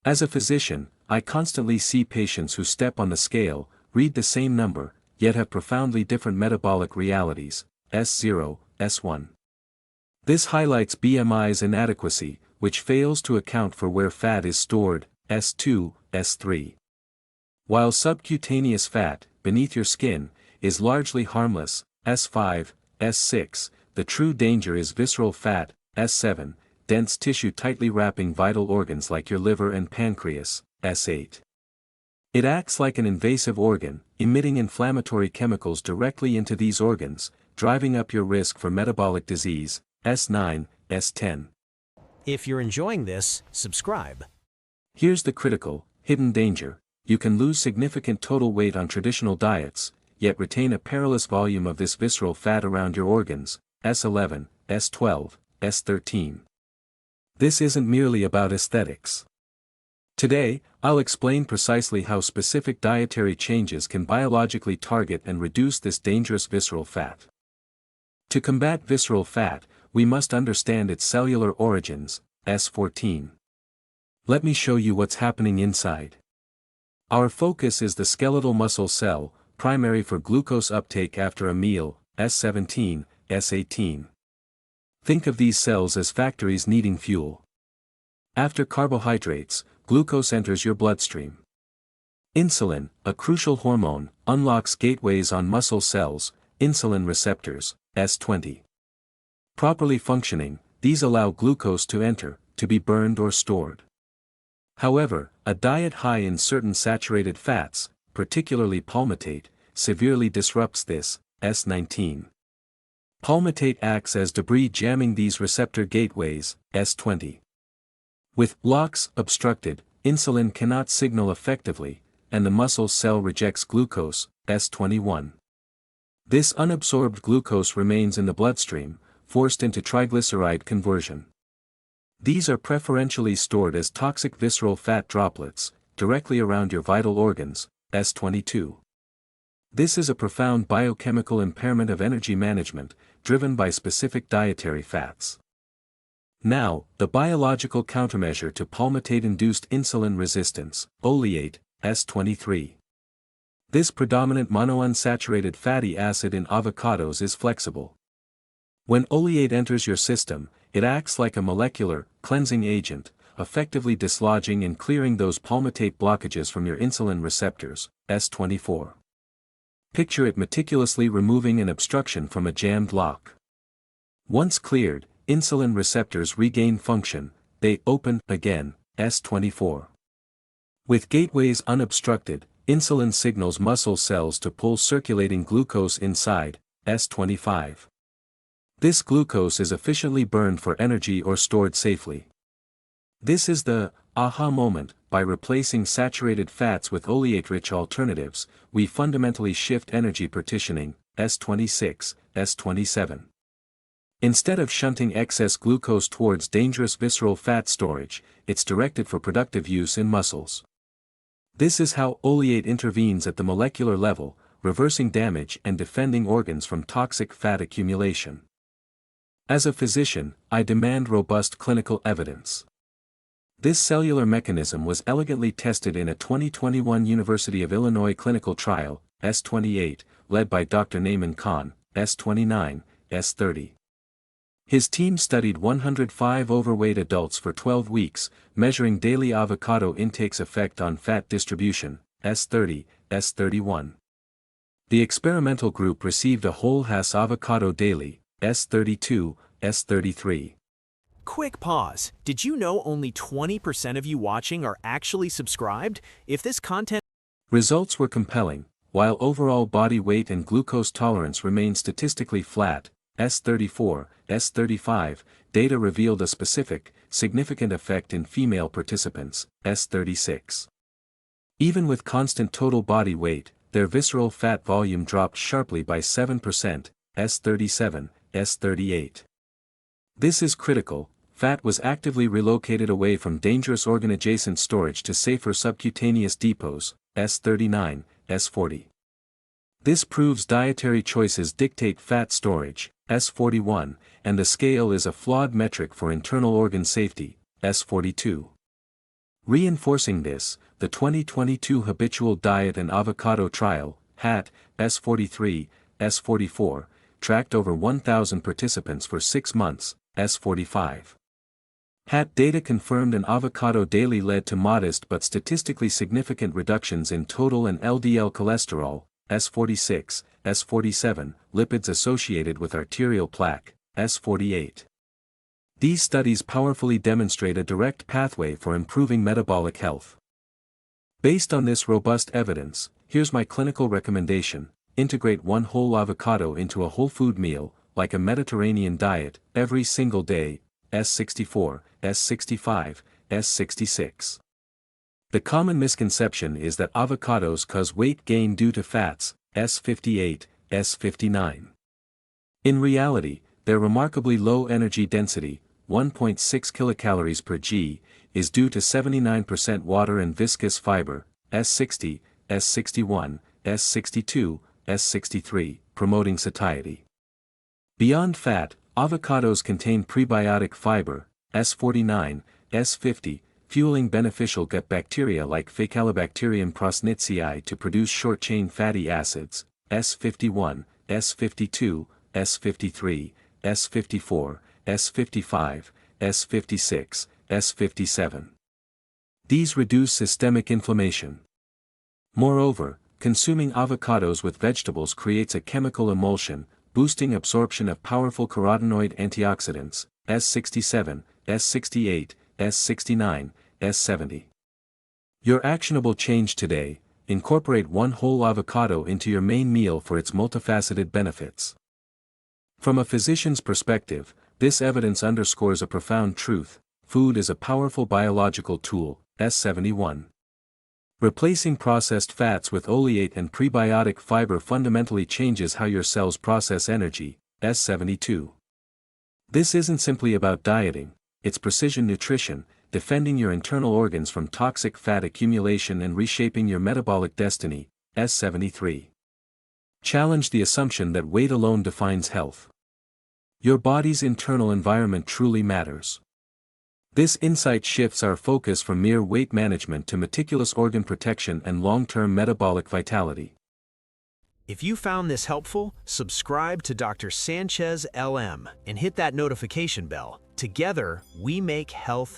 As a physician, I constantly see patients who step on the scale, read the same number, yet have profoundly different metabolic realities, S0, S1. This highlights BMI's inadequacy, which fails to account for where fat is stored, S2, S3. While subcutaneous fat, beneath your skin, is largely harmless, S5, S6, the true danger is visceral fat, S7, dense tissue tightly wrapping vital organs like your liver and pancreas, S8. It acts like an invasive organ, emitting inflammatory chemicals directly into these organs, driving up your risk for metabolic disease, S9, S10. If you're enjoying this, subscribe. Here's the critical, hidden danger. You can lose significant total weight on traditional diets, yet retain a perilous volume of this visceral fat around your organs, S11, S12, S13. This isn't merely about aesthetics. Today, I'll explain precisely how specific dietary changes can biologically target and reduce this dangerous visceral fat. To combat visceral fat, we must understand its cellular origins, S14. Let me show you what's happening inside. Our focus is the skeletal muscle cell, primary for glucose uptake after a meal, S17, S18. Think of these cells as factories needing fuel. After carbohydrates, glucose enters your bloodstream. Insulin, a crucial hormone, unlocks gateways on muscle cells, insulin receptors, S20. Properly functioning, these allow glucose to enter, to be burned or stored. However, a diet high in certain saturated fats, particularly palmitate, severely disrupts this, S19. Palmitate acts as debris jamming these receptor gateways, S20. With locks obstructed, insulin cannot signal effectively, and the muscle cell rejects glucose, S21. This unabsorbed glucose remains in the bloodstream, forced into triglyceride conversion. These are preferentially stored as toxic visceral fat droplets, directly around your vital organs, S22. This is a profound biochemical impairment of energy management, driven by specific dietary fats. Now, the biological countermeasure to palmitate-induced insulin resistance, oleate, S23. This predominant monounsaturated fatty acid in avocados is flexible. When oleate enters your system, it acts like a molecular, cleansing agent, effectively dislodging and clearing those palmitate blockages from your insulin receptors, S24. Picture it meticulously removing an obstruction from a jammed lock. Once cleared, insulin receptors regain function, they open again, S24. With gateways unobstructed, insulin signals muscle cells to pull circulating glucose inside, S25. This glucose is efficiently burned for energy or stored safely. This is the aha moment. By replacing saturated fats with oleate-rich alternatives, we fundamentally shift energy partitioning, S26, S27. Instead of shunting excess glucose towards dangerous visceral fat storage, it's directed for productive use in muscles. This is how oleate intervenes at the molecular level, reversing damage and defending organs from toxic fat accumulation. As a physician, I demand robust clinical evidence. This cellular mechanism was elegantly tested in a 2021 University of Illinois clinical trial, S28, led by Dr. Naaman Khan, S29, S30. His team studied 105 overweight adults for 12 weeks, measuring daily avocado intake's effect on fat distribution, S30, S31. The experimental group received a whole Hass avocado daily, S32, S33. Quick pause. Did you know only 20% of you watching are actually subscribed? If this content... Results were compelling. While overall body weight and glucose tolerance remained statistically flat, S34, S35, data revealed a specific, significant effect in female participants, S36. Even with constant total body weight, their visceral fat volume dropped sharply by 7%, S37, S38. This is critical. Fat was actively relocated away from dangerous organ-adjacent storage to safer subcutaneous depots, S39, S40. This proves dietary choices dictate fat storage, S41, and the scale is a flawed metric for internal organ safety, S42. Reinforcing this, the 2022 Habitual Diet and Avocado Trial, HAT, S43, S44, tracked over 1,000 participants for 6 months, S45. HAT data confirmed an avocado daily led to modest but statistically significant reductions in total and LDL cholesterol, S46, S47, lipids associated with arterial plaque, S48. These studies powerfully demonstrate a direct pathway for improving metabolic health. Based on this robust evidence, here's my clinical recommendation: integrate one whole avocado into a whole food meal, like a Mediterranean diet, every single day, S64, S65, S66. The common misconception is that avocados cause weight gain due to fats, S58, S59. In reality, their remarkably low energy density, 1.6 kilocalories per g, is due to 79% water and viscous fiber, S60, S61, S62, S63, promoting satiety. Beyond fat, avocados contain prebiotic fiber, S49, S50, fueling beneficial gut bacteria like Faecalibacterium prosnitzii to produce short-chain fatty acids, S51, S52, S53, S54, S55, S56, S57. These reduce systemic inflammation. Moreover, consuming avocados with vegetables creates a chemical emulsion, boosting absorption of powerful carotenoid antioxidants, S67, S68, S69, S70. Your actionable change today: incorporate one whole avocado into your main meal for its multifaceted benefits. From a physician's perspective, this evidence underscores a profound truth: food is a powerful biological tool, S71. Replacing processed fats with oleate and prebiotic fiber fundamentally changes how your cells process energy, S72. This isn't simply about dieting, it's precision nutrition, defending your internal organs from toxic fat accumulation and reshaping your metabolic destiny, S73. Challenge the assumption that weight alone defines health. Your body's internal environment truly matters. This insight shifts our focus from mere weight management to meticulous organ protection and long-term metabolic vitality. If you found this helpful, subscribe to Dr. Sanchez LM and hit that notification bell. Together, we make health